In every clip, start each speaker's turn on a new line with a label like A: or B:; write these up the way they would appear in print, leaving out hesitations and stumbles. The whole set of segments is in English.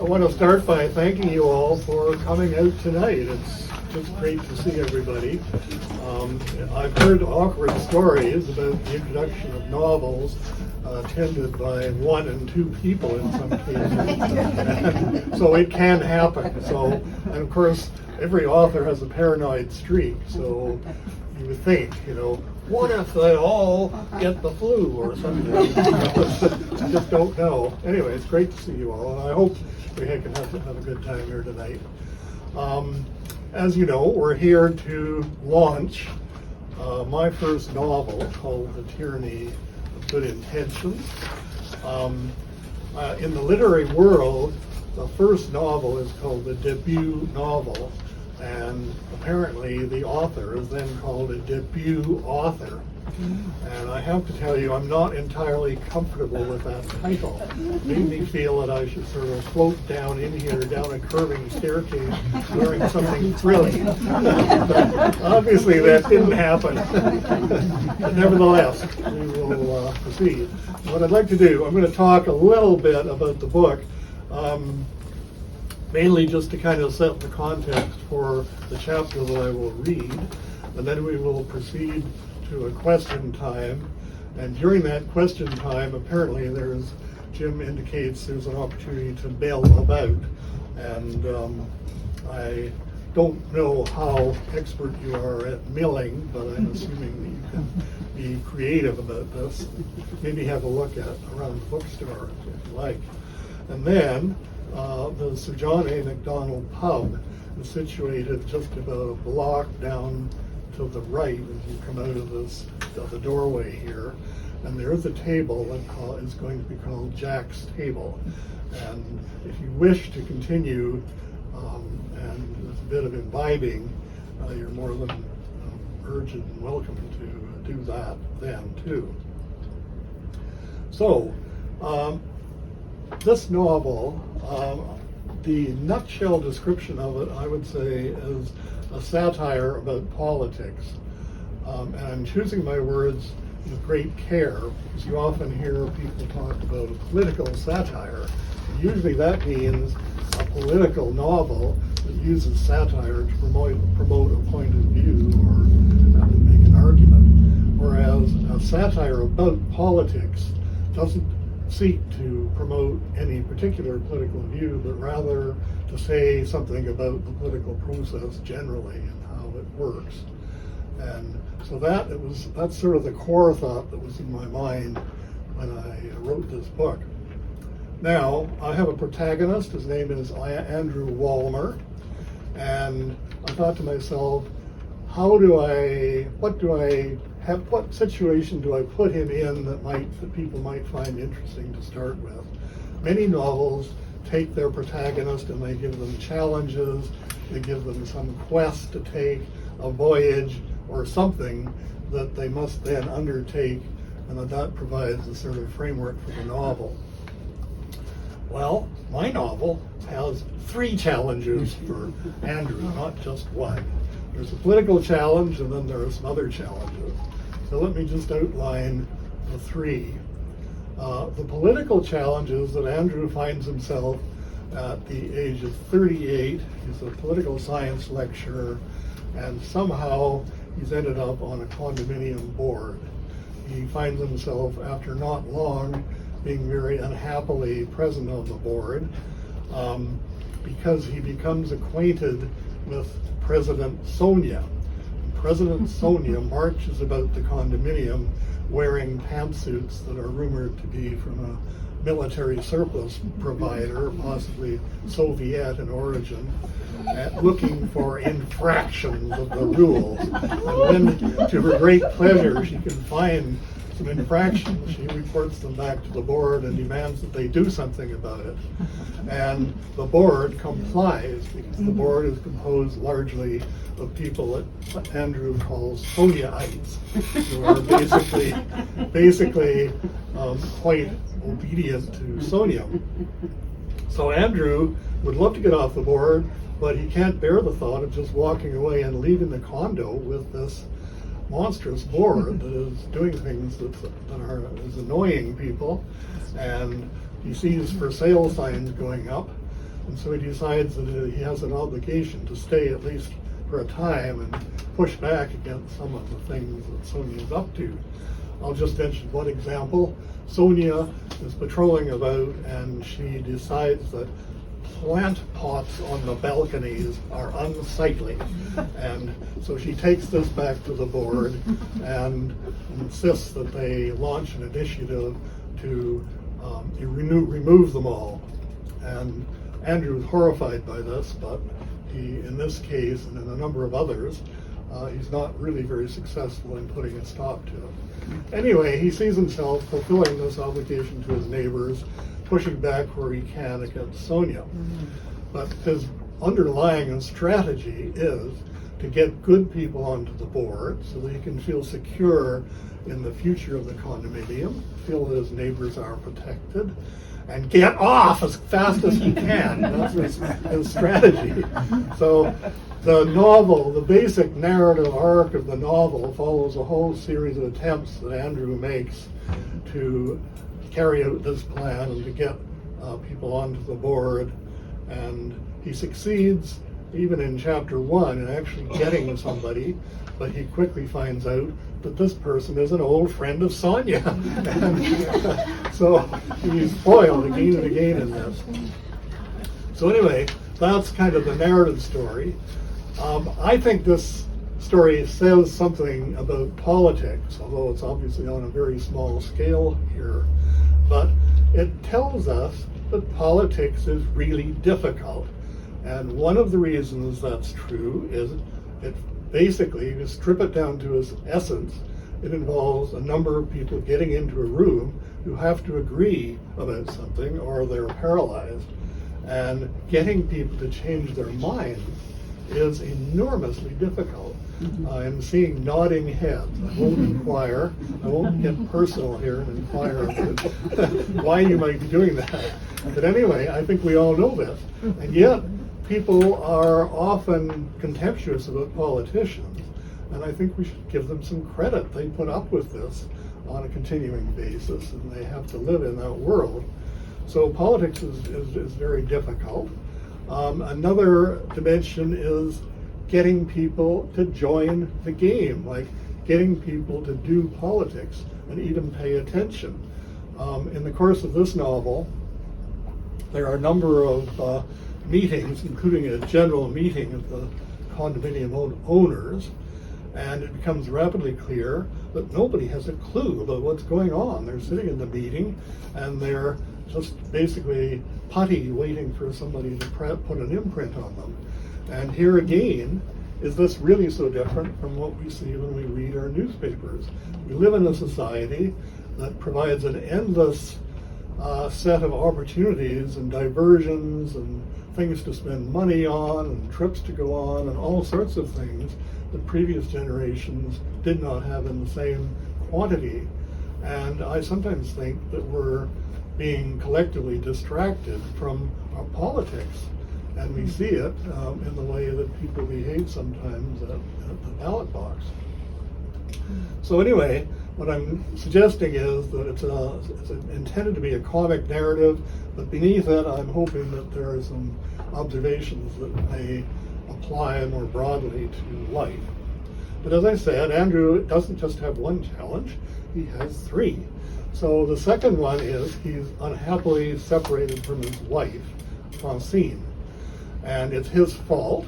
A: want to start by thanking you all for coming out tonight. It's just great to see everybody. I've heard awkward stories about the introduction of novels attended by 1 and 2 people in some cases. So it can happen. So, and of course, every author has a paranoid streak. So you would think, what if they all get the flu or something? I just don't know. Anyway, it's great to see you all, and I hope we can have a good time here tonight. As you know, we're here to launch my first novel called The Tyranny of Good Intentions. In the literary world, the first novel is called the debut novel, and apparently the author is then called a debut author. And I have to tell you, I'm not entirely comfortable with that title. It made me feel that I should sort of float down in here, down a curving staircase, wearing something frilly. Obviously that didn't happen. But nevertheless, we will proceed. What I'd like to do, I'm going to talk a little bit about the book, mainly just to kind of set the context for the chapter that I will read, and then we will proceed to a question time. And during that question time, apparently Jim indicates there's an opportunity to bail about. And I don't know how expert you are at milling, but I'm assuming that you can be creative about this. Maybe have a look at around the bookstore if you like. And then the Sir John A. MacDonald pub is situated just about a block down to the right as you come out of the doorway here, and there is a table that is going to be called Jack's Table. And if you wish to continue and with a bit of imbibing, you're more than urgent and welcome to do that then too. So this novel, the nutshell description of it, I would say, is a satire about politics. And I'm choosing my words with great care, because you often hear people talk about a political satire. And usually that means a political novel that uses satire to promote a point of view or make an argument. Whereas a satire about politics doesn't seek to promote any particular political view, but rather to say something about the political process generally and how it works. And so that's sort of the core thought that was in my mind when I wrote this book. Now, I have a protagonist. His name is Andrew Walmer, and I thought to myself, what situation do I put him in that people might find interesting to start with? Many novels take their protagonist and they give them challenges, they give them some quest to take, a voyage or something that they must then undertake, and that provides a sort of framework for the novel. Well, my novel has 3 challenges for Andrew, not just one. There's a political challenge and then there are some other challenges. So let me just outline the 3. The political challenges that Andrew finds himself at the age of 38. He's a political science lecturer, and somehow he's ended up on a condominium board. He finds himself, after not long, being very unhappily president of the board because he becomes acquainted with President Sonia. President Sonia marches about the condominium wearing pantsuits that are rumored to be from a military surplus provider, possibly Soviet in origin, looking for infractions of the rules. And when, to her great pleasure, she can find some infractions, she reports them back to the board and demands that they do something about it. And the board complies, because the board is composed largely of people that Andrew calls Soniaites, who are basically quite obedient to Sonia. So Andrew would love to get off the board, but he can't bear the thought of just walking away and leaving the condo with this monstrous board that is doing things that is annoying people. And he sees for sale signs going up And so he decides that he has an obligation to stay at least for a time and push back against some of the things that Sonia's up to. I'll just mention one example. Sonia is patrolling about and she decides that plant pots on the balconies are unsightly. And so she takes this back to the board and insists that they launch an initiative to remove them all. And Andrew is horrified by this, but he, in this case and in a number of others, he's not really very successful in putting a stop to it. Anyway, he sees himself fulfilling this obligation to his neighbors, pushing back where he can against Sonia. But his underlying strategy is to get good people onto the board so that he can feel secure in the future of the condominium, feel that his neighbors are protected, and get off as fast as he can. That's his strategy. So the novel, the basic narrative arc of the novel, follows a whole series of attempts that Andrew makes to carry out this plan and to get people onto the board. And he succeeds even in chapter 1 in actually getting somebody, but he quickly finds out that this person is an old friend of Sonia. And, so he's foiled again and again in this. So anyway, that's kind of the narrative story. I think this story says something about politics, although it's obviously on a very small scale here. But it tells us that politics is really difficult. And one of the reasons that's true is it basically, to strip it down to its essence, it involves a number of people getting into a room who have to agree about something or they're paralyzed. And getting people to change their minds is enormously difficult. I'm seeing nodding heads. I won't inquire. I won't get personal here and inquire why you might be doing that. But anyway, I think we all know this. And yet, people are often contemptuous about politicians. And I think we should give them some credit. They put up with this on a continuing basis, and they have to live in that world. So politics is very difficult. Another dimension is getting people to join the game, like getting people to do politics and even pay attention. In the course of this novel, there are a number of meetings, including a general meeting of the condominium owners, and it becomes rapidly clear that nobody has a clue about what's going on. They're sitting in the meeting and they're just basically putty waiting for somebody to put an imprint on them. And here again, is this really so different from what we see when we read our newspapers? We live in a society that provides an endless set of opportunities and diversions and things to spend money on and trips to go on and all sorts of things that previous generations did not have in the same quantity. And I sometimes think that we're being collectively distracted from our politics. And we see it in the way that people behave sometimes at the ballot box. So anyway, what I'm suggesting is that it's intended to be a comic narrative, but beneath it, I'm hoping that there are some observations that may apply more broadly to life. But as I said, Andrew doesn't just have one challenge, he has three. So the second one is he's unhappily separated from his wife, Francine. And it's his fault.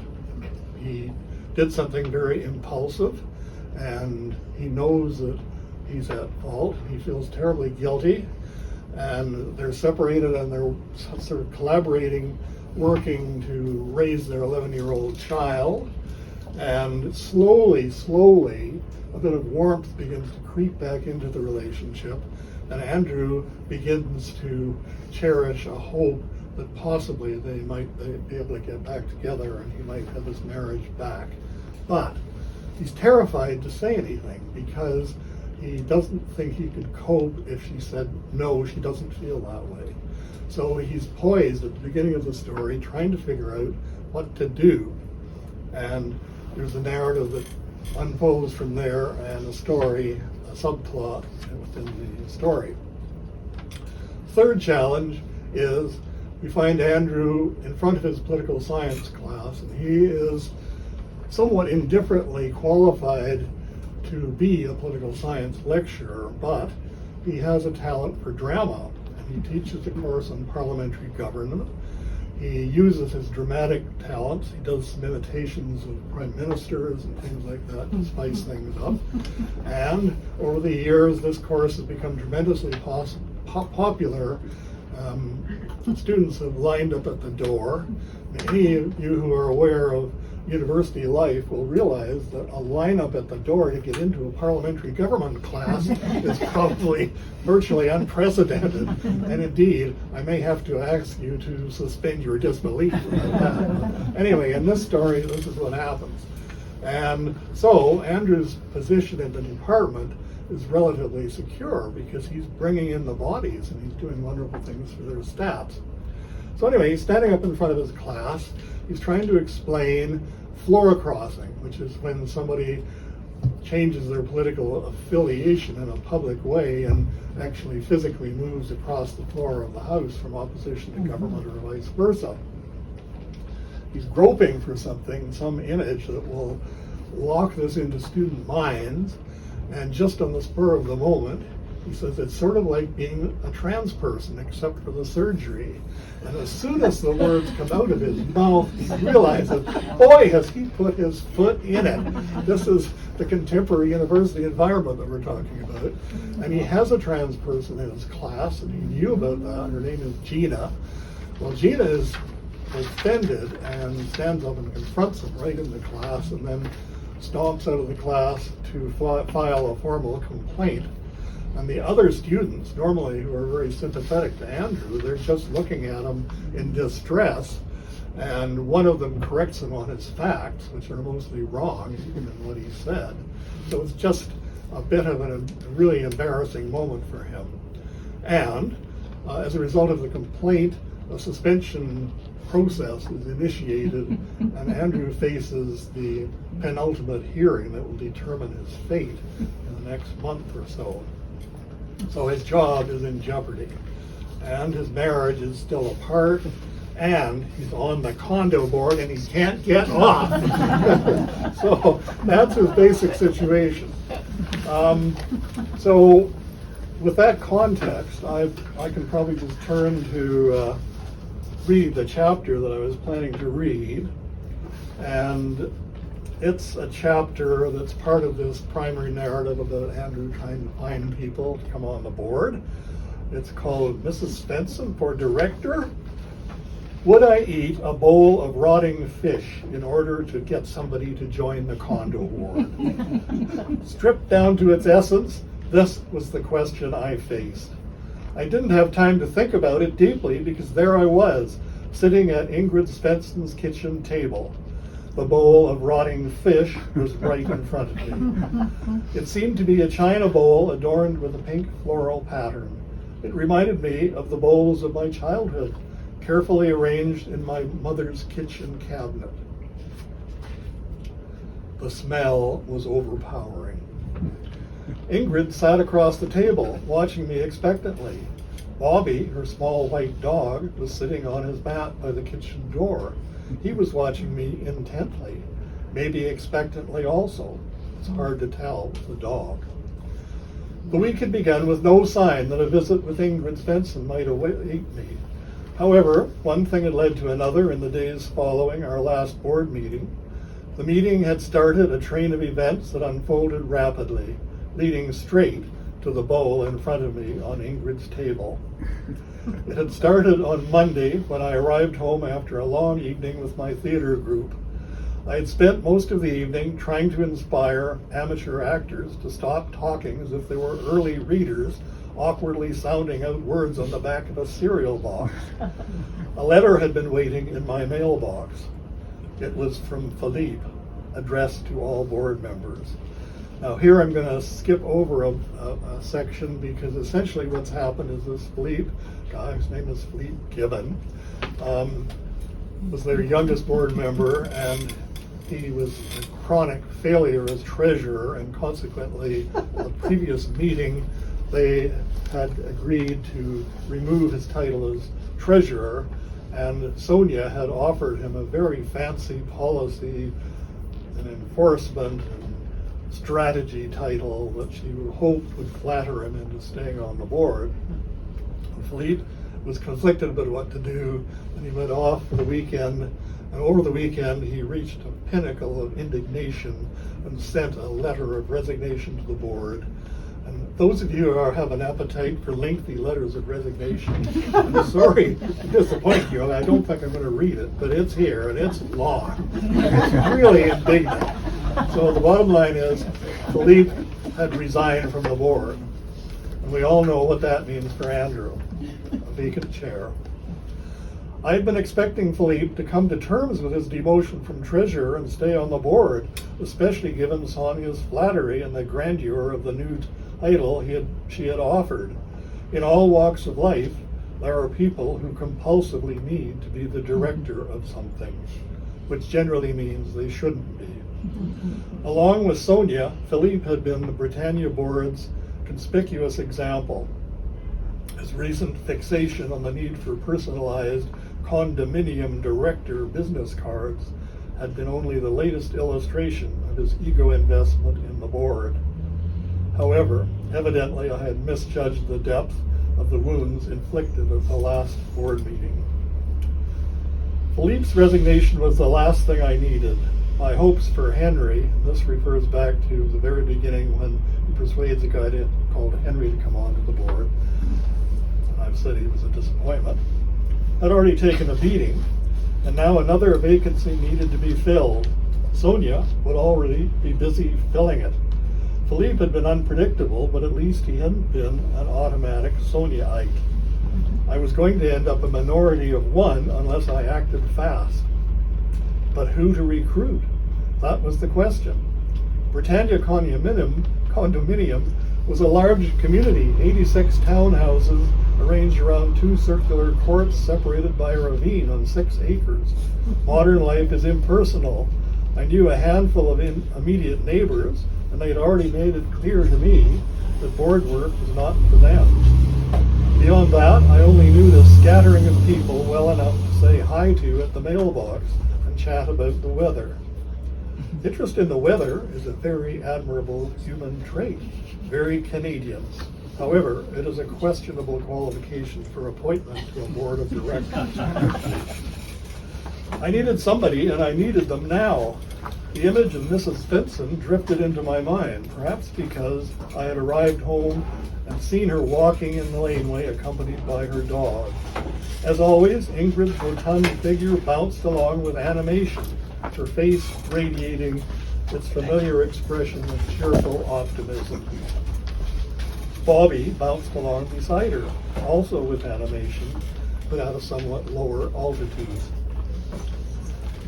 A: He did something very impulsive, and he knows that he's at fault. He feels terribly guilty, and they're separated and they're sort of collaborating, working to raise their 11-year-old child. And slowly, a bit of warmth begins to creep back into the relationship, and Andrew begins to cherish a hope that possibly they might be able to get back together and he might have his marriage back. But he's terrified to say anything because he doesn't think he could cope if she said no, she doesn't feel that way. So he's poised at the beginning of the story trying to figure out what to do. And there's a narrative that unfolds from there and a story, a subplot within the story. Third challenge is we find Andrew in front of his political science class, and he is somewhat indifferently qualified to be a political science lecturer, but he has a talent for drama, and he teaches a course on parliamentary government. He uses his dramatic talents. He does some imitations of prime ministers and things like that to spice things up. And over the years, this course has become tremendously popular. Students have lined up at the door. Any of you who are aware of university life will realize that a lineup at the door to get into a parliamentary government class is probably virtually unprecedented. And indeed, I may have to ask you to suspend your disbelief about that. Anyway, in this story, this is what happens. And so Andrew's position in the department is relatively secure because he's bringing in the bodies and he's doing wonderful things for their stats. So anyway, he's standing up in front of his class. He's trying to explain floor crossing, which is when somebody changes their political affiliation in a public way and actually physically moves across the floor of the House from opposition to government or vice versa. He's groping for something, some image that will lock this into student minds, and just on the spur of the moment, he says it's sort of like being a trans person except for the surgery. And as soon as the words come out of his mouth, he realizes, boy, has he put his foot in it. This is the contemporary university environment that we're talking about. And he has a trans person in his class, and he knew about that. Her name is Gina. Well, Gina is offended and stands up and confronts him right in the class, and then stomps out of the class to file a formal complaint. And the other students, normally who are very sympathetic to Andrew, they're just looking at him in distress. And one of them corrects him on his facts, which are mostly wrong, even in what he said. So it's just a bit of a really embarrassing moment for him. And as a result of the complaint, a suspension process is initiated, and Andrew faces the penultimate hearing that will determine his fate in the next month or so. So his job is in jeopardy, and his marriage is still apart, and he's on the condo board and he can't get off. So that's his basic situation. So with that context, I can probably just turn to read the chapter that I was planning to read, and it's a chapter that's part of this primary narrative about Andrew trying to find people to come on the board. It's called Mrs. Svensson for Director. Would I eat a bowl of rotting fish in order to get somebody to join the condo ward? Stripped down to its essence, this was the question I faced. I didn't have time to think about it deeply because there I was, sitting at Ingrid Svensson's kitchen table. The bowl of rotting fish was right in front of me. It seemed to be a china bowl adorned with a pink floral pattern. It reminded me of the bowls of my childhood, carefully arranged in my mother's kitchen cabinet. The smell was overpowering. Ingrid sat across the table, watching me expectantly. Bobby, her small white dog, was sitting on his mat by the kitchen door. He was watching me intently, maybe expectantly also. It's hard to tell with the dog. The week had begun with no sign that a visit with Ingrid Svensson might await me. However, one thing had led to another in the days following our last board meeting. The meeting had started a train of events that unfolded rapidly, leading straight to the bowl in front of me on Ingrid's table. It had started on Monday when I arrived home after a long evening with my theater group. I had spent most of the evening trying to inspire amateur actors to stop talking as if they were early readers, awkwardly sounding out words on the back of a cereal box. A letter had been waiting in my mailbox. It was from Philippe, addressed to all board members. Now here I'm going to skip over a section because essentially what's happened is this Philippe guy, whose name is Philippe Gibbon, was their youngest board member, and he was a chronic failure as treasurer, and consequently the previous meeting they had agreed to remove his title as treasurer and Sonia had offered him a very fancy policy and enforcement and strategy title that she hoped would flatter him into staying on the board. Philippe was conflicted about what to do, and he went off for the weekend, and over the weekend he reached a pinnacle of indignation and sent a letter of resignation to the board. And those of you who have an appetite for lengthy letters of resignation, I'm sorry to disappoint you, I don't think I'm going to read it, but it's here and it's long. It's really indignant. So the bottom line is, Philippe had resigned from the board. And we all know what that means for Andrew, a vacant chair. I had been expecting Philippe to come to terms with his demotion from treasurer and stay on the board, especially given Sonia's flattery and the grandeur of the new title she had offered. In all walks of life, there are people who compulsively need to be the director of something, which generally means they shouldn't be. Along with Sonia, Philippe had been the Britannia board's conspicuous example. His recent fixation on the need for personalized condominium director business cards had been only the latest illustration of his ego investment in the board. However, evidently I had misjudged the depth of the wounds inflicted at the last board meeting. Philippe's resignation was the last thing I needed. My hopes for Henry, and this refers back to the very beginning when he persuades a guy called Henry to come onto the board. I've said he was a disappointment. Had already taken a beating, and now another vacancy needed to be filled. Sonia would already be busy filling it. Philippe had been unpredictable, but at least he hadn't been an automatic Soniaite. I was going to end up a minority of one unless I acted fast. But who to recruit? That was the question. Britannia Condominium was a large community, 86 townhouses arranged around 2 circular courts separated by a ravine on 6 acres. Modern life is impersonal. I knew a handful of immediate neighbors, and they had already made it clear to me that board work was not for them. Beyond that, I only knew this scattering of people well enough to say hi to at the mailbox and chat about the weather. Interest in the weather is a very admirable human trait, very Canadian. However, it is a questionable qualification for appointment to a board of directors. I needed somebody, and I needed them now. The image of Mrs. Benson drifted into my mind, perhaps because I had arrived home and seen her walking in the laneway accompanied by her dog. As always, Ingrid's rotund figure bounced along with animation, her face radiating its familiar expression of cheerful optimism. Bobby bounced along beside her, also with animation, but at a somewhat lower altitude.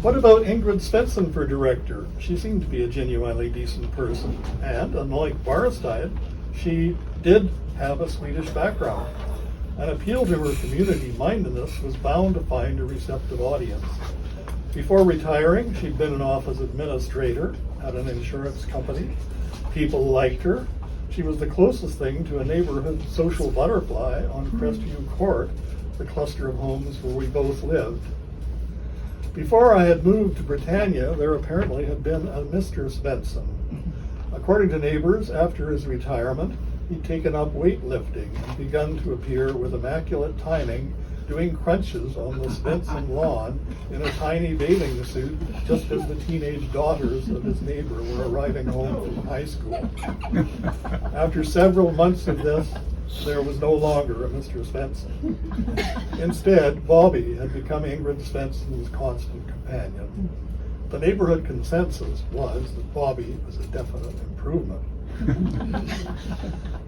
A: What about Ingrid Svensson for director? She seemed to be a genuinely decent person, and unlike Barstad, she did have a Swedish background. An appeal to her community mindedness was bound to find a receptive audience. Before retiring, she'd been an office administrator at an insurance company. People liked her. She was the closest thing to a neighborhood social butterfly on Crestview Court, the cluster of homes where we both lived. Before I had moved to Britannia, there apparently had been a Mr. Svensson. According to neighbors, after his retirement, he'd taken up weightlifting and begun to appear with immaculate timing, doing crunches on the Svensson lawn in a tiny bathing suit, just as the teenage daughters of his neighbor were arriving home from high school. After several months of this, there was no longer a Mr. Svensson. Instead, Bobby had become Ingrid Svensson's constant companion. The neighborhood consensus was that Bobby was a definite improvement.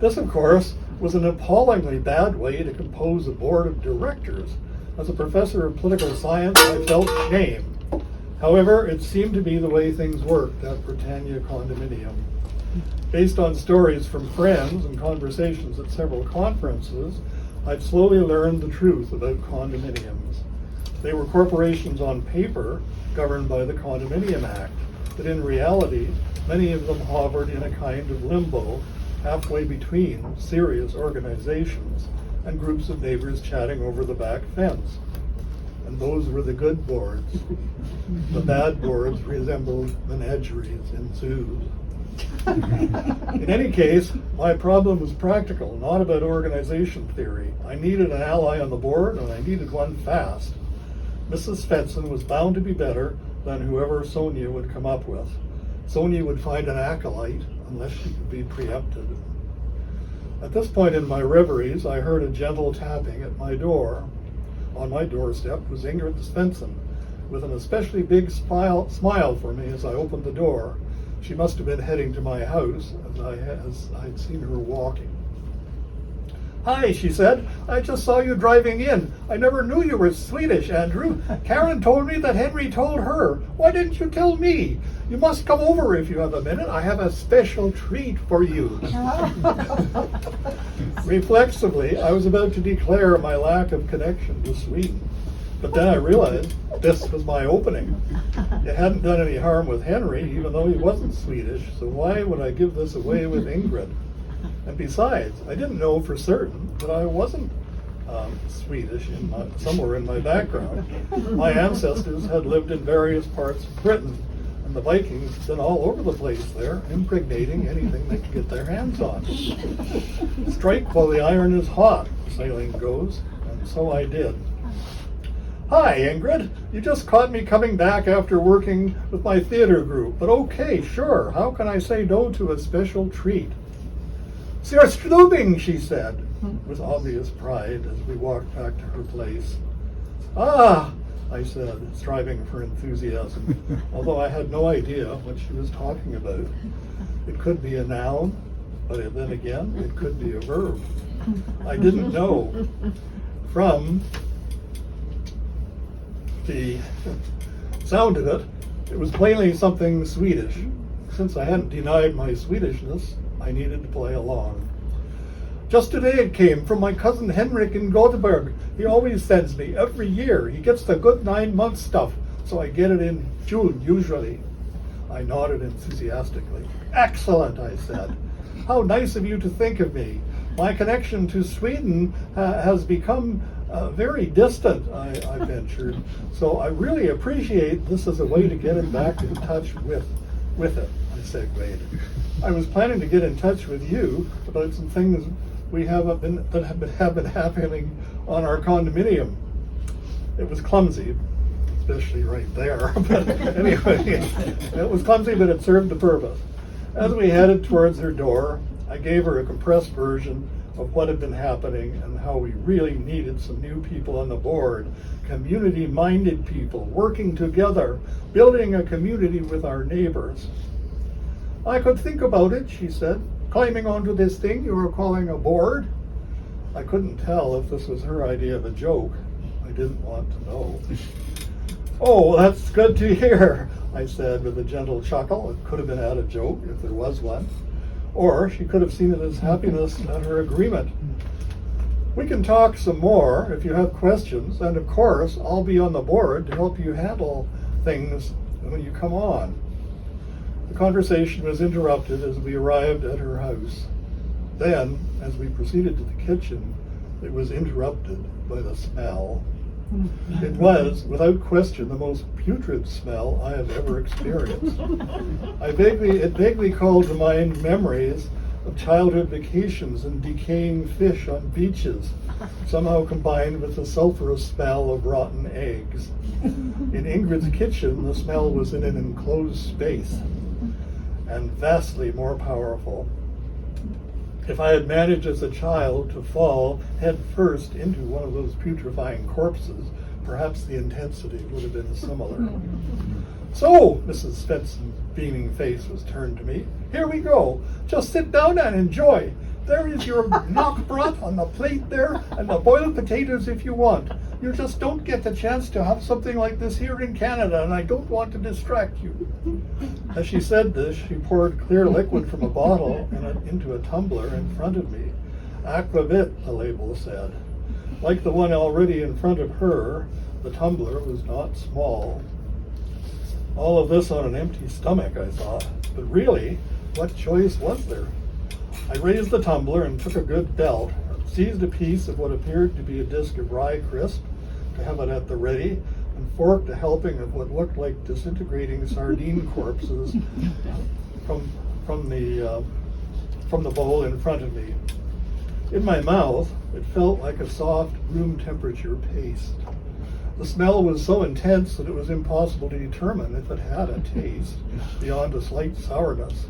A: This, of course, was an appallingly bad way to compose a board of directors. As a professor of political science, I felt shame. However, it seemed to be the way things worked at Britannia Condominium. Based on stories from friends and conversations at several conferences, I'd slowly learned the truth about condominiums. They were corporations on paper governed by the Condominium Act, but in reality, many of them hovered in a kind of limbo, halfway between serious organizations and groups of neighbors chatting over the back fence. and those were the good boards. The bad boards resembled menageries in zoos. In any case, my problem was practical, not about organization theory. I needed an ally on the board, and I needed one fast. Mrs. Svensson was bound to be better than whoever Sonia would come up with. Sonia would find an acolyte, unless she could be preempted. At this point in my reveries, I heard a gentle tapping at my door. On my doorstep was Ingrid Svensson, with an especially big smile for me as I opened the door. She must have been heading to my house, as I'd seen her walking. "Hi," she said. "I just saw you driving in. I never knew you were Swedish, Andrew. Karen told me that Henry told her. Why didn't you tell me? You must come over if you have a minute. I have a special treat for you." Reflexively, I was about to declare my lack of connection to Sweden. But then I realized this was my opening. It hadn't done any harm with Henry, even though he wasn't Swedish, so why would I give this away with Ingrid? And besides, I didn't know for certain that I wasn't Swedish somewhere in my background. My ancestors had lived in various parts of Britain, and the Vikings had been all over the place there, impregnating anything they could get their hands on. Strike while the iron is hot, the saying goes, and so I did. "Hi, Ingrid. You just caught me coming back after working with my theater group, but okay, sure. How can I say no to a special treat?" "Sir Strubing," she said, with obvious pride as we walked back to her place. "Ah," I said, striving for enthusiasm, although I had no idea what she was talking about. It could be a noun, but then again, it could be a verb. I didn't know. From the sound of it, it was plainly something Swedish. Since I hadn't denied my Swedishness, I needed to play along. "Just today it came from my cousin Henrik in Gothenburg. He always sends me every year. He gets the good 9-month stuff, so I get it in June usually." I nodded enthusiastically. "Excellent," I said. "How nice of you to think of me. My connection to Sweden has become very distant," I ventured. "So I really appreciate this as a way to get back in touch with it," I segued. "I was planning to get in touch with you about some things that have been happening on our condominium." It was clumsy, especially right there. But anyway, it was clumsy, but it served the purpose. As we headed towards her door, I gave her a compressed version of what had been happening and how we really needed some new people on the board, community-minded people, working together, building a community with our neighbors. "I could think about it," she said, "climbing onto this thing you were calling a board." I couldn't tell if this was her idea of a joke. I didn't want to know. "Oh, that's good to hear," I said with a gentle chuckle. It could have been at a joke if there was one. Or she could have seen it as happiness at her agreement. "We can talk some more if you have questions, and of course I'll be on the board to help you handle things when you come on." The conversation was interrupted as we arrived at her house. Then, as we proceeded to the kitchen, it was interrupted by the smell. It was, without question, the most putrid smell I have ever experienced. It vaguely called to mind memories of childhood vacations and decaying fish on beaches, somehow combined with the sulfurous smell of rotten eggs. In Ingrid's kitchen, the smell was in an enclosed space and vastly more powerful. If I had managed as a child to fall head first into one of those putrefying corpses, perhaps the intensity would have been similar. "So," Mrs. Svensson's beaming face was turned to me, "here we go. Just sit down and enjoy. There is your knock broth on the plate there, and the boiled potatoes if you want. You just don't get the chance to have something like this here in Canada, and I don't want to distract you." As she said this, she poured clear liquid from a bottle into a tumbler in front of me. "Aquavit," the label said. Like the one already in front of her, the tumbler was not small. All of this on an empty stomach, I thought. But really, what choice was there? I raised the tumbler and took a good belt, seized a piece of what appeared to be a disc of rye crisp, to have it at the ready, and forked a helping of what looked like disintegrating sardine corpses from the bowl in front of me. In my mouth, it felt like a soft, room temperature paste. The smell was so intense that it was impossible to determine if it had a taste beyond a slight sourness.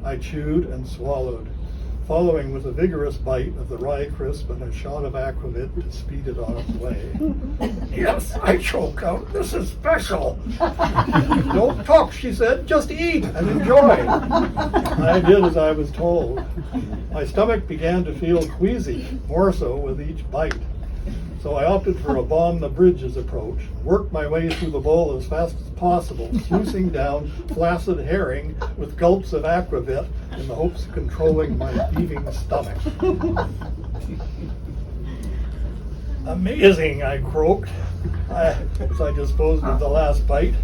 A: I chewed and swallowed, following with a vigorous bite of the rye crisp and a shot of aquavit to speed it on its way. Yes, I choked out. This is special. Don't talk, she said. Just eat and enjoy. I did as I was told. My stomach began to feel queasy, more so with each bite. So I opted for a bomb the bridges approach, worked my way through the bowl as fast as possible, sluicing down flaccid herring with gulps of aquavit in the hopes of controlling my heaving stomach. Amazing, I croaked as I disposed of the last bite.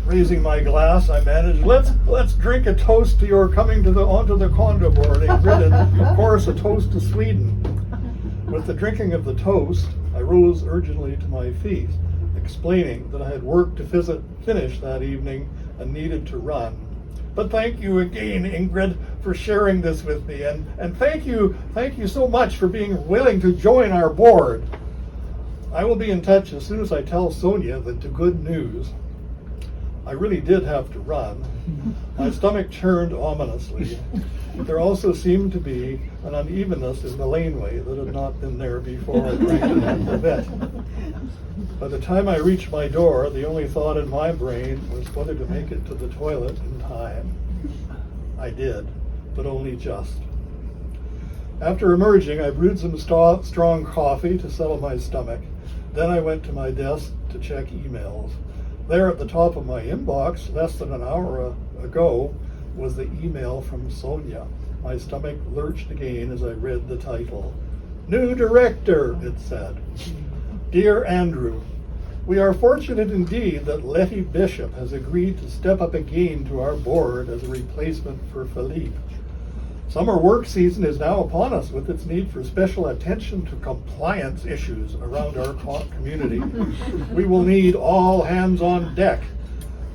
A: Raising my glass, I managed, let's drink a toast to your coming onto the condo board, Ingrid, and of course a toast to Sweden. With the drinking of the toast, I rose urgently to my feet, explaining that I had work to finish that evening and needed to run. But thank you again, Ingrid, for sharing this with me, and thank you so much for being willing to join our board. I will be in touch as soon as I tell Sonia the good news. I really did have to run. My stomach churned ominously. There also seemed to be an unevenness in the laneway that had not been there before I drank it at the vet. By the time I reached my door, the only thought in my brain was whether to make it to the toilet in time. I did, but only just. After emerging, I brewed some strong coffee to settle my stomach. Then I went to my desk to check emails. There at the top of my inbox, less than an hour ago, was the email from Sonia. My stomach lurched again as I read the title. New director, it said. Dear Andrew, we are fortunate indeed that Letty Bishop has agreed to step up again to our board as a replacement for Philippe. Summer work season is now upon us with its need for special attention to compliance issues around our community. We will need all hands on deck,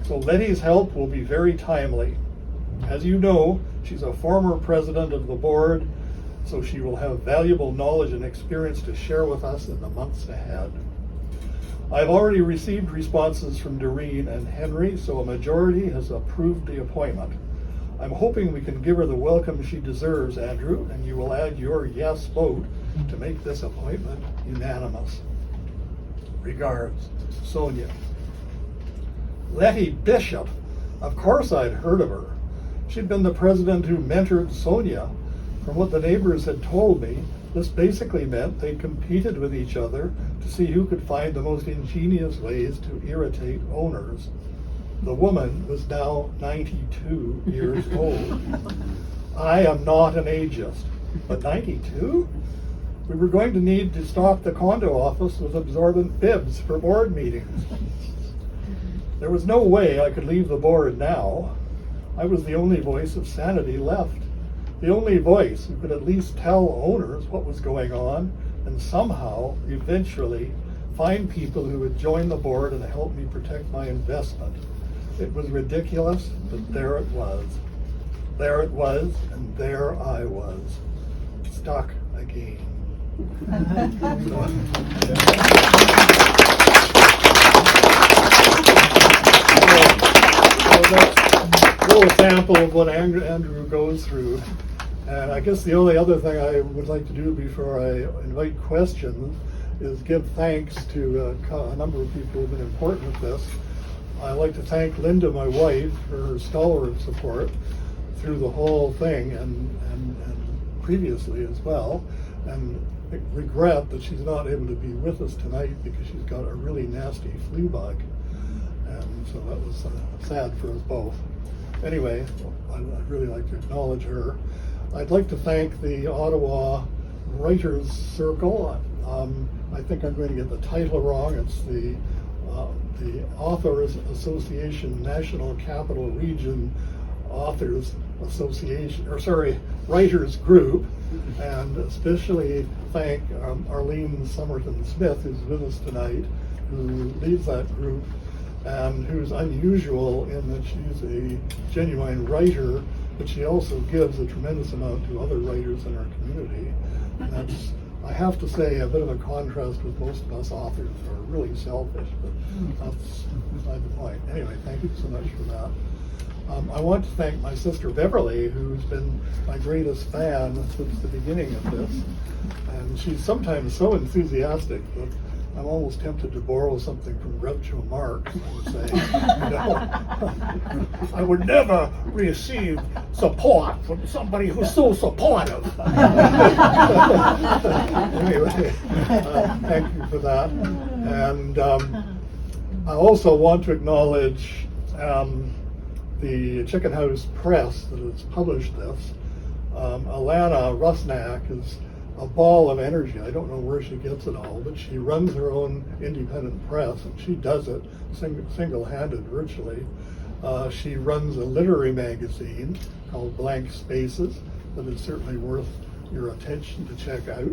A: so Letty's help will be very timely. As you know, she's a former president of the board, so she will have valuable knowledge and experience to share with us in the months ahead. I've already received responses from Doreen and Henry, so a majority has approved the appointment. I'm hoping we can give her the welcome she deserves, Andrew, and you will add your yes vote to make this appointment unanimous. Regards, Sonia. Letty Bishop. Of course I'd heard of her. She'd been the president who mentored Sonia. From what the neighbors had told me, this basically meant they competed with each other to see who could find the most ingenious ways to irritate owners. The woman was now 92 years old. I am not an ageist, but 92? We were going to need to stock the condo office with absorbent bibs for board meetings. There was no way I could leave the board now. I was the only voice of sanity left. The only voice who could at least tell owners what was going on and somehow, eventually, find people who would join the board and help me protect my investment. It was ridiculous, but there it was. There it was, and there I was, stuck again. That's a little sample of what Andrew goes through. And I guess the only other thing I would like to do before I invite questions is give thanks to a number of people who have been important with this. I'd like to thank Linda, my wife, for her stalwart support through the whole thing and previously as well, and regret that she's not able to be with us tonight because she's got a really nasty flu bug, and so that was sad for us both. Anyway, I'd really like to acknowledge her. I'd like to thank the Ottawa Writers Circle. I think I'm going to get the title wrong. It's the Authors Association National Capital Region Authors Association, Writers Group, and especially thank Arlene Somerton Smith, who's with us tonight, who leads that group and who's unusual in that she's a genuine writer, but she also gives a tremendous amount to other writers in our community. And that's, I have to say, a bit of a contrast with most of us authors who are really selfish, but that's beside the point. Anyway, thank you so much for that. I want to thank my sister Beverly, who's been my greatest fan since the beginning of this. And she's sometimes so enthusiastic that I'm almost tempted to borrow something from Groucho Marx and say, I would never receive support from somebody who's so supportive. Anyway, thank you for that. And I also want to acknowledge the Chicken House Press that has published this. Alana Rusnak is a ball of energy. I don't know where she gets it all, but she runs her own independent press, and she does it single-handed virtually. She runs a literary magazine called Blank Spaces that is certainly worth your attention to check out.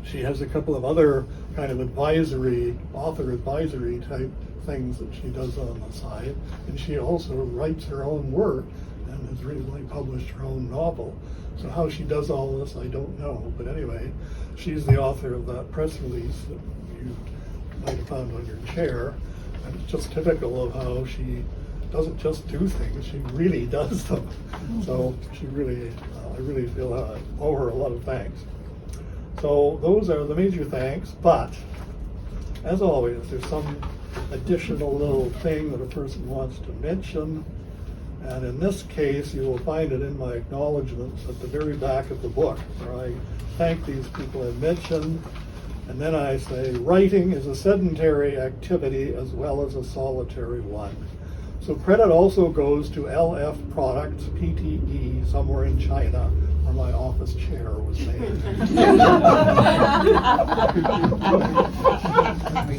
A: She has a couple of other kind of author advisory type things that she does on the side, and she also writes her own work and has recently published her own novel. So how she does all this, I don't know. But anyway, she's the author of that press release that you might have found on your chair. And it's just typical of how she doesn't just do things, she really does them. So she really, I really feel I owe her a lot of thanks. So those are the major thanks, but as always, there's some additional little thing that a person wants to mention. And in this case, you will find it in my acknowledgments at the very back of the book, where I thank these people I mentioned. And then I say, writing is a sedentary activity as well as a solitary one. So credit also goes to LF Products, PTE, somewhere in China, where my office chair was made.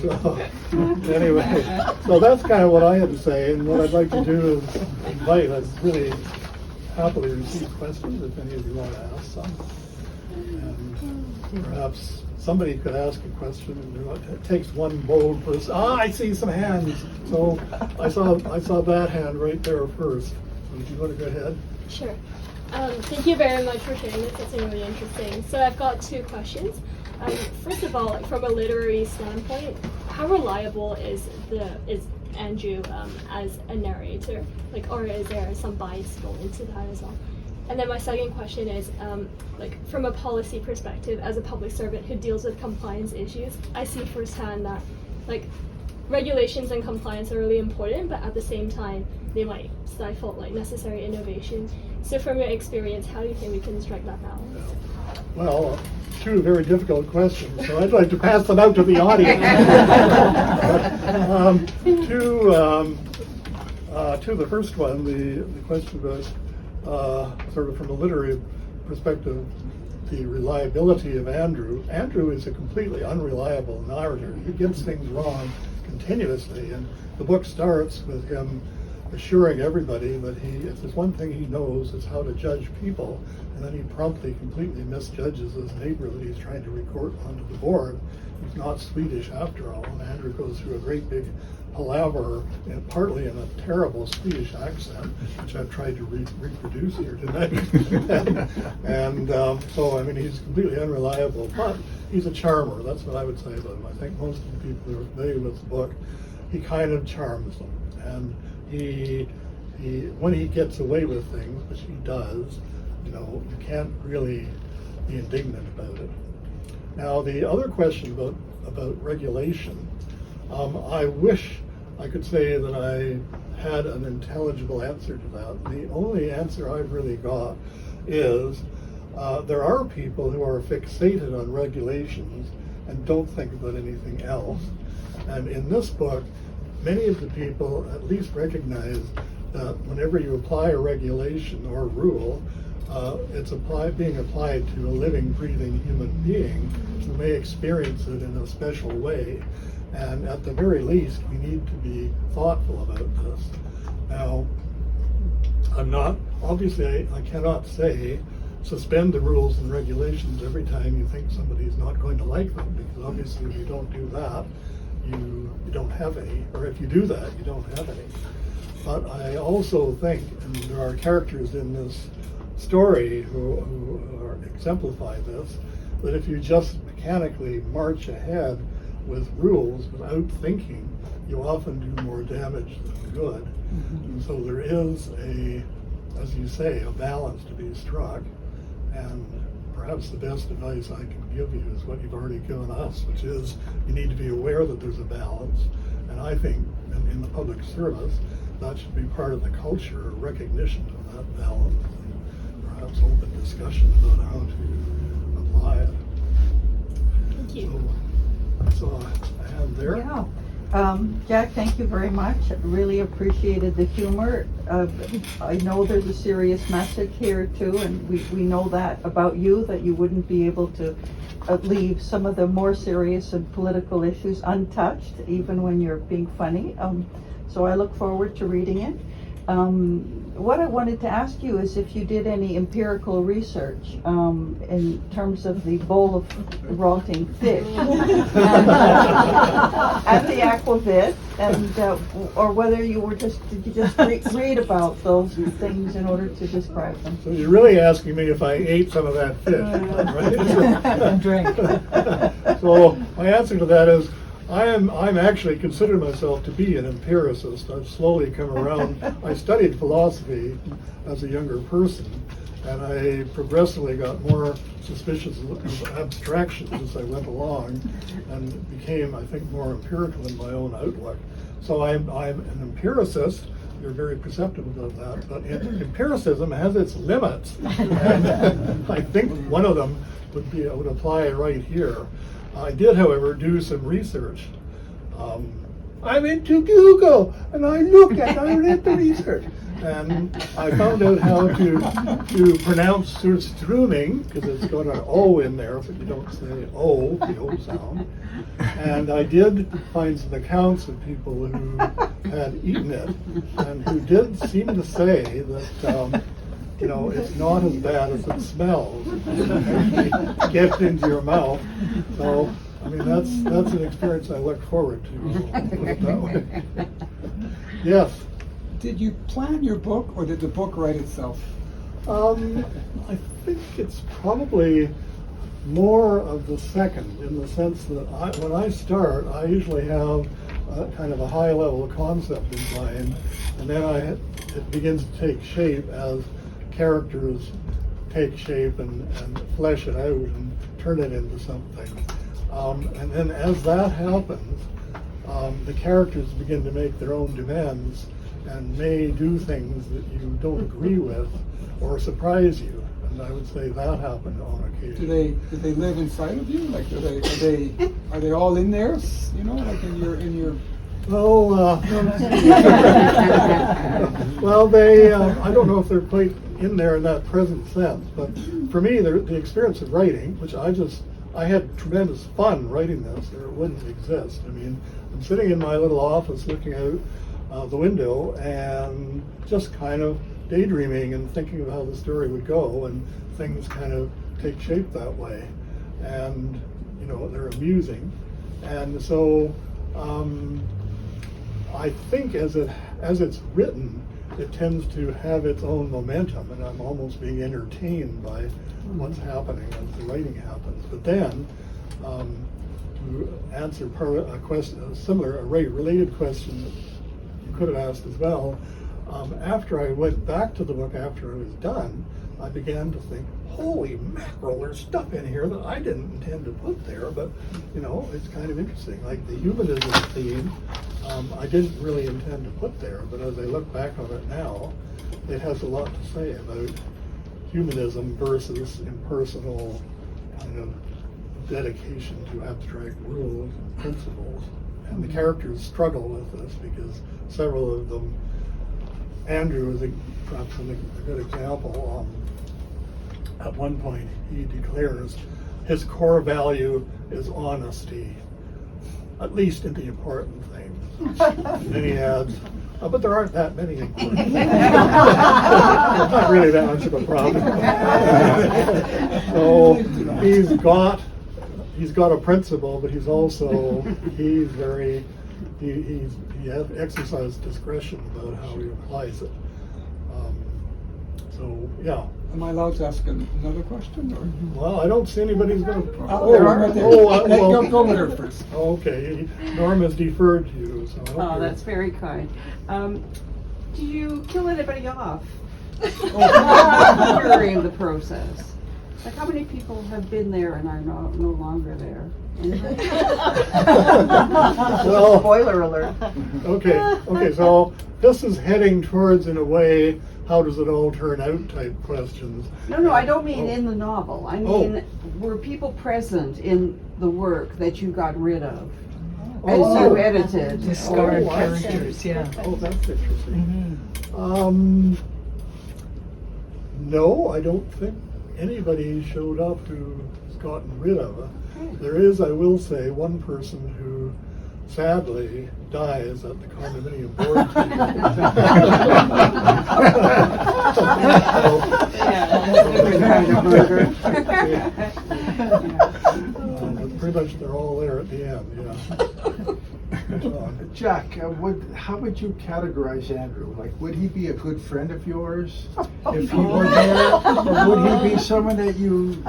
A: So, anyway, so that's kind of what I had to say, and what I'd like to do is invite, I'd really happily receive questions if any of you want to ask some. And perhaps somebody could ask a question, and it takes one bold person. I see some hands. So I saw that hand right there first. So do you want to go ahead?
B: Sure. Thank you very much for sharing this. It's really interesting. So I've got two questions. First of all, like from a literary standpoint, how reliable is Andrew as a narrator? Like, or is there some bias going into that as well? And then my second question is, like from a policy perspective, as a public servant who deals with compliance issues, I see firsthand that like regulations and compliance are really important, but at the same time, they might stifle like necessary innovation. So from your experience, how do you think we can strike that balance?
A: Well, two very difficult questions, so I'd like to pass them out to the audience. To the first one, the question about sort of from a literary perspective, the reliability of Andrew. Andrew is a completely unreliable narrator. He gets things wrong continuously, and the book starts with him assuring everybody that if there's one thing he knows, it's how to judge people, and then he promptly completely misjudges his neighbor that he's trying to recruit onto the board. He's not Swedish after all, and Andrew goes through a great big palaver, partly in a terrible Swedish accent, which I've tried to reproduce here tonight. and so, I mean, he's completely unreliable, but he's a charmer. That's what I would say about him. I think most of the people who are familiar with the book, he kind of charms them. And he when he gets away with things, which he does, you can't really be indignant about it. Now, the other question about regulation, I wish I could say that I had an intelligible answer to that. The only answer I've really got is there are people who are fixated on regulations and don't think about anything else. And in this book, many of the people at least recognize that whenever you apply a regulation or rule, it's being applied to a living, breathing human being who may experience it in a special way. And at the very least, we need to be thoughtful about this. Now, I cannot say suspend the rules and regulations every time you think somebody's not going to like them, because obviously if you don't do that, you don't have any, or if you do that, you don't have any. But I also think, and there are characters in this story who exemplify this, that if you just mechanically march ahead with rules without thinking, you often do more damage than good. And so there is as you say, a balance to be struck. And perhaps the best advice I can give you is what you've already given us, which is you need to be aware that there's a balance. And I think in the public service, that should be part of the culture, recognition of that balance, and perhaps open discussion about how to apply it.
B: Thank you.
A: So I have there.
C: Yeah. Jack, thank you very much. Really appreciated the humor. I know there's a serious message here too, and we know that about you, that you wouldn't be able to leave some of the more serious and political issues untouched, even when you're being funny. So I look forward to reading it. What I wanted to ask you is if you did any empirical research in terms of the bowl of rotting fish at the aquavit, and or whether you were did you just read about those things in order to describe them?
A: So you're really asking me if I ate some of that fish, right?
C: And drink.
A: So my answer to that is I'm actually consider myself to be an empiricist. I've slowly come around. I studied philosophy as a younger person, and I progressively got more suspicious of abstractions as I went along, and became, I think, more empirical in my own outlook. So I'm an empiricist. You're very perceptive about that, but empiricism has its limits, and I think one of them would apply right here. I did, however, do some research. I'm into Google, and I read the research. And I found out how to pronounce surströmming, because it's got an O in there, but you don't say O, the O sound. And I did find some accounts of people who had eaten it, and who did seem to say that it's not as bad as it smells. It gets into your mouth. So, I mean, that's an experience I look forward to. Put it that way. Yes.
D: Did you plan your book, or did the book write itself?
A: I think it's probably more of the second, in the sense that when I start, I usually have kind of a high-level concept in mind, and then it begins to take shape as characters take shape and flesh it out and turn it into something. And then as that happens, the characters begin to make their own demands and may do things that you don't agree with or surprise you. And I would say that happened on occasion.
D: Do they live inside of you? Like, are they all in there? Like in your.
A: Well, well, they. I don't know if they're quite in there in that present sense, but for me, the experience of writing, which I had tremendous fun writing this, or it wouldn't exist. I mean, I'm sitting in my little office looking out the window and just kind of daydreaming and thinking of how the story would go, and things kind of take shape that way. And, they're amusing. And so I think as it's written, it tends to have its own momentum, and I'm almost being entertained by what's happening as the writing happens. But then, to answer a related question that you could have asked as well, after I went back to the book after it was done, I began to think, holy mackerel, there's stuff in here that I didn't intend to put there, but it's kind of interesting. Like the humanism theme, I didn't really intend to put there, but as I look back on it now, it has a lot to say about humanism versus impersonal kind of dedication to abstract rules and principles. And the characters struggle with this because several of them, Andrew is perhaps a good example. At one point, he declares his core value is honesty, at least in the important things. And then he adds, but there aren't that many important things. It's not really that much of a problem. So he's got a principle, but he's also, he's very, he has exercised discretion about how he applies it. So, yeah.
D: Am I allowed to ask another question? Or?
A: Well, I don't see anybody's gonna.
D: There are. Right there. Go with her first.
A: Okay, Norm has deferred to you, so. I hope
E: Oh,
A: you're-
E: that's very kind. Do you kill anybody off during the process? Like, how many people have been there and are no longer there?
A: Well,
C: Spoiler alert.
A: okay, so this is heading towards, in a way, how does it all turn out type questions.
E: No, I don't mean in the novel. I
A: Oh.
E: mean, were people present in the work that you got rid of as
A: Oh.
E: you edited?
F: Discard
A: Oh, I see.
F: characters, yeah.
A: Oh, that's interesting.
F: Mhm.
A: No, I don't think anybody showed up who's gotten rid of it. There is, I will say, one person who sadly dies at the condominium board table. Pretty much they're all there at the end, yeah.
G: Jack, how would you categorize Andrew? Like, would he be a good friend of yours if he were there? Or would he be someone that you...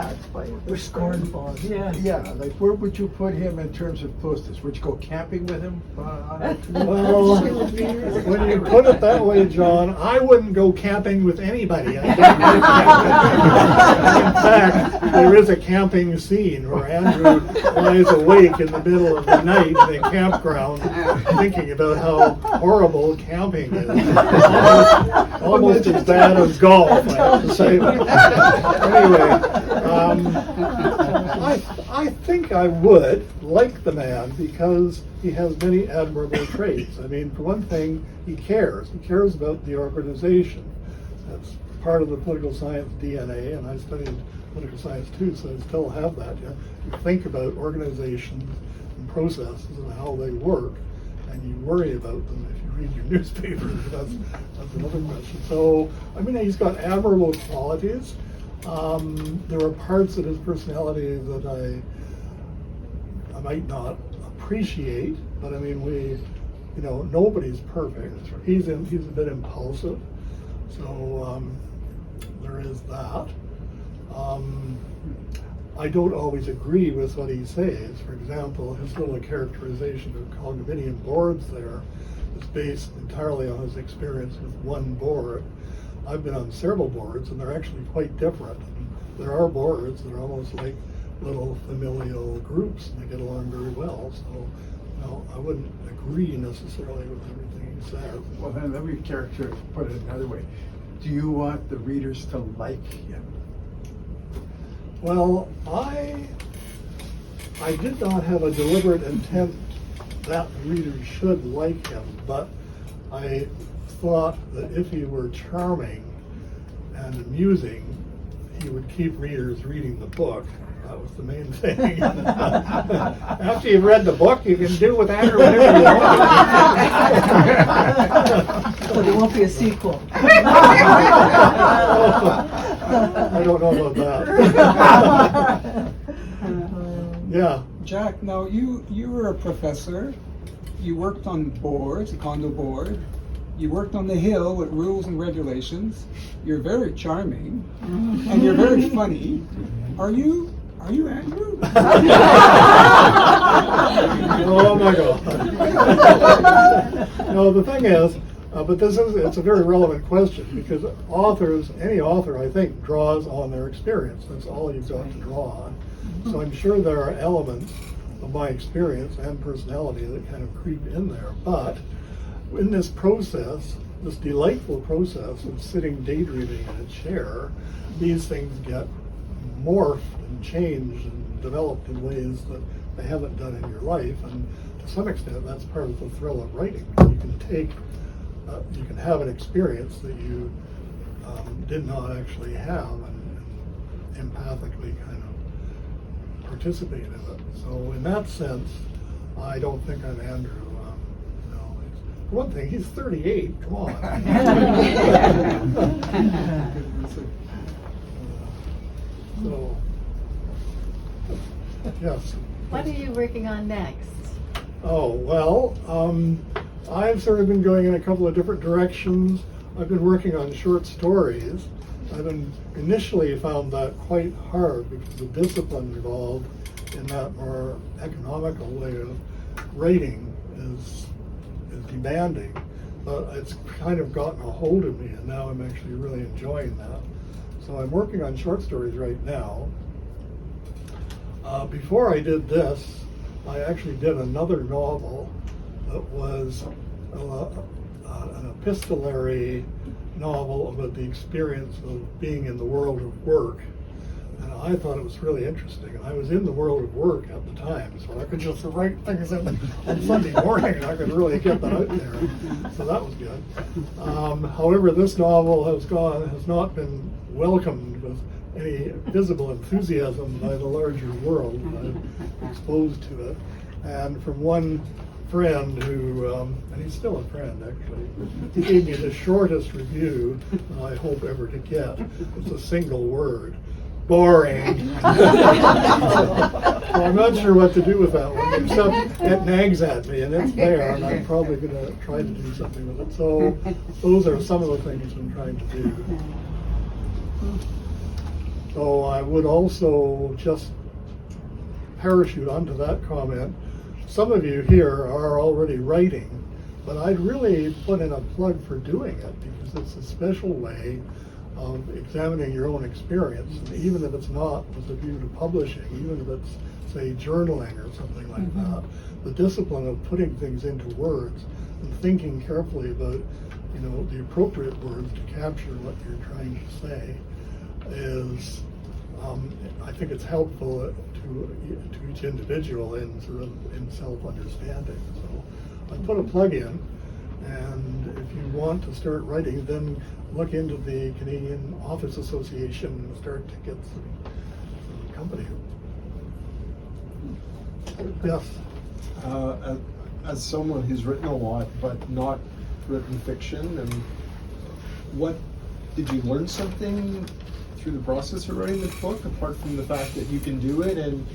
F: We're scornful, yeah.
G: Yeah, like, where would you put him in terms of closeness? Would you go camping with him?
A: Well, when you put it that way, John, I wouldn't go camping with anybody. I don't like camping. In fact, there is a camping scene where Andrew lies awake in the middle of the night in a campground thinking about how horrible camping is. Almost as bad as golf, I have to say. Anyway, I think I would like the man because he has many admirable traits. I mean, for one thing, he cares. He cares about the organization. That's part of the political science DNA, and I studied political science too, so I still have that. You think about organizations and processes and how they work, and you worry about them if you read your newspapers. That's another question. So, I mean, he's got admirable qualities. There are parts of his personality that I might not appreciate, but I mean, nobody's perfect. He's a bit impulsive, so there is that. I don't always agree with what he says. For example, his little characterization of condominium boards there is based entirely on his experience with one board. I've been on several boards, and they're actually quite different. There are boards that are almost like little familial groups, and they get along very well. So, no, I wouldn't agree necessarily with everything he says.
G: Well, then let me put it another way. Do you want the readers to like him?
A: Well, I did not have a deliberate intent that readers should like him, but I thought that if he were charming and amusing, he would keep readers reading the book. That was the main thing. After you've read the book, you can do with Andrew whatever you want.
F: So there won't be a sequel.
A: I don't know about that. Yeah.
D: Jack, now you were a professor. You worked on boards, a condo board. You worked on the Hill with rules and regulations. You're very charming, and you're very funny. Are you Andrew?
A: Oh my God. No, the thing is, but it's a very relevant question because any author, I think, draws on their experience. That's all you've got to draw on. So I'm sure there are elements of my experience and personality that kind of creep in there. But in this process, this delightful process of sitting daydreaming in a chair, these things get morphed and changed and developed in ways that they haven't done in your life. And to some extent, that's part of the thrill of writing. You can have an experience that you did not actually have and empathically kind of participate in it. So in that sense, I don't think I'm Andrew. For one thing, he's 38. Come on. So, Yes.
H: What are you working on next?
A: Oh, well, I've sort of been going in a couple of different directions. I've been working on short stories. Initially found that quite hard because the discipline involved in that more economical way of writing is demanding. But it's kind of gotten a hold of me, and now I'm actually really enjoying that. So I'm working on short stories right now. Before I did this, I actually did another novel that was an epistolary novel about the experience of being in the world of work. And I thought it was really interesting. And I was in the world of work at the time, so I could just write things on Sunday morning and I could really get that out there. So that was good. However, this novel has not been welcomed with any visible enthusiasm by the larger world. I'm exposed to it. And from one friend who, and he's still a friend actually, he gave me the shortest review I hope ever to get. It's a single word. Boring. So I'm not sure what to do with that one, except it nags at me and it's there and I'm probably going to try to do something with it. So those are some of the things I'm trying to do. So I would also just parachute onto that comment. Some of you here are already writing, but I'd really put in a plug for doing it because it's a special way of examining your own experience, and even if it's not with a view to publishing, even if it's, say, journaling or something like that, the discipline of putting things into words and thinking carefully about, the appropriate words to capture what you're trying to say is, I think it's helpful to each individual in sort of in self-understanding. So I put a plug in, and if you want to start writing, then look into the Canadian Authors Association and start to get some company. Yes.
I: As someone who's written a lot but not written fiction, and what did you learn something through the process of writing this book, apart from the fact that you can do it and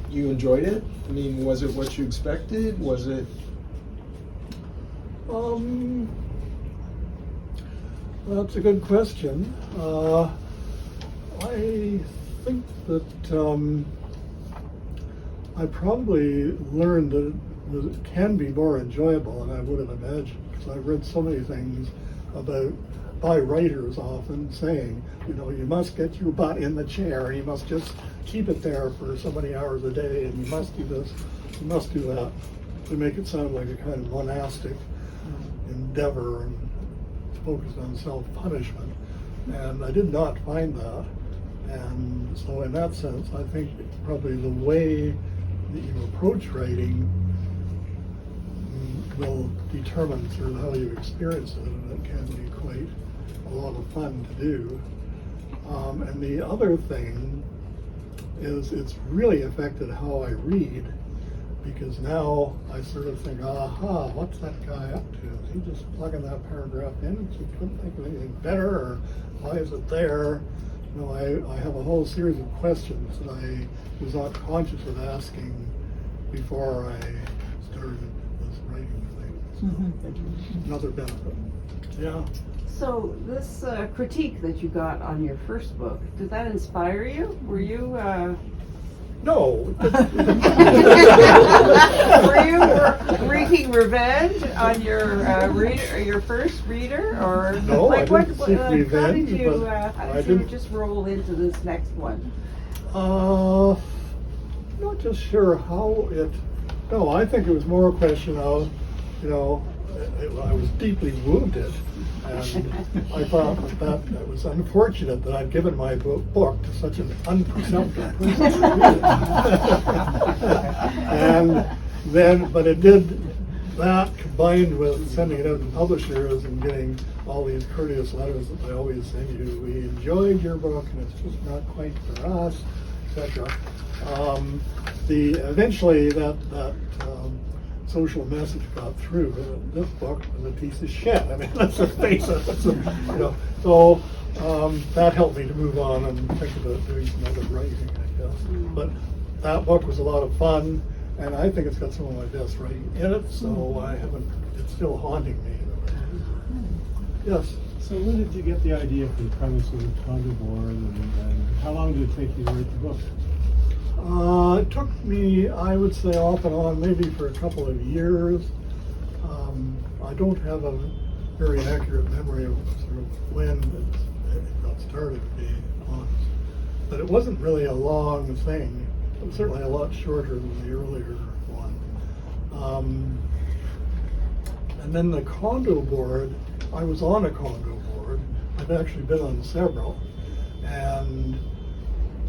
I: you enjoyed it? I mean, was it what you expected? Was it?
A: That's a good question. I think that I probably learned that it can be more enjoyable than I would have imagined, because I read so many things by writers often saying, you must get your butt in the chair, you must just keep it there for so many hours a day, and you must do this, you must do that. They make it sound like a kind of monastic endeavor and focused on self-punishment, and I did not find that. And so in that sense, I think probably the way that you approach writing will determine sort of how you experience it, and it can be quite a lot of fun to do. And the other thing is it's really affected how I read, because now I sort of think, aha, what's that guy up to? Is he just plugging that paragraph in? He couldn't think of anything better, or why is it there? I have a whole series of questions that I was not conscious of asking before I started this writing thing. So, another benefit. Yeah.
E: So this critique that you got on your first book, did that inspire you? Were you
A: No.
E: were you wreaking revenge on your first reader, or
A: No, I
E: like
A: didn't seek
E: how
A: revenge,
E: did you
A: but I didn't.
E: just roll into this next one?
A: Not just sure how it. No, I think it was more a question of, I was deeply wounded, and I thought that it was unfortunate that I'd given my book to such an unperceptive person. And then, but it did that, combined with sending it out to publishers and getting all these courteous letters that I always send you. We enjoyed your book, and it's just not quite for us, etc. Eventually that social message got through. This book was a piece of shit. I mean, let's just face it. So that helped me to move on and think about doing some other writing, I guess. But that book was a lot of fun, and I think it's got some of my best writing in it, so I haven't, it's still haunting me. Yes.
J: So when did you get the idea for the premise of the condo board, and how long did it take you to write the book?
A: It took me, I would say, off and on, maybe for a couple of years. I don't have a very accurate memory of sort of when it got started, to be honest. But it wasn't really a long thing. It was certainly a lot shorter than the earlier one. And then the condo board, I was on a condo board. I've actually been on several. And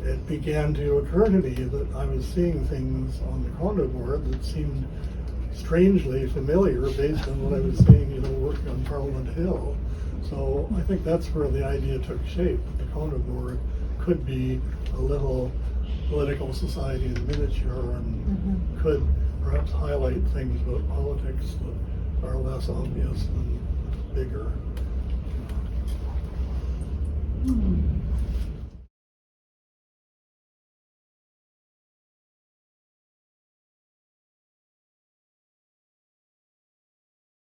A: it began to occur to me that I was seeing things on the condo board that seemed strangely familiar based on what I was seeing, working on Parliament Hill. So I think that's where the idea took shape, that the condo board could be a little political society in miniature and could perhaps highlight things about politics that are less obvious and bigger.